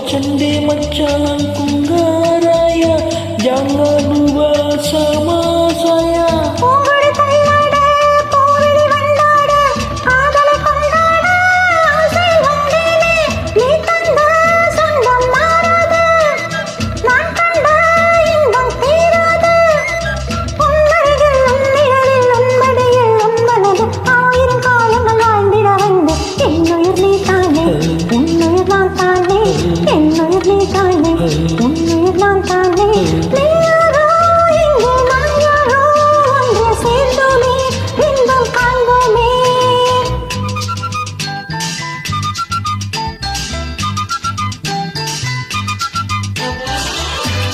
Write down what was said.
candi macam kungaraya, jangan lupa sama saya. உன்னுயிர் நான் தானே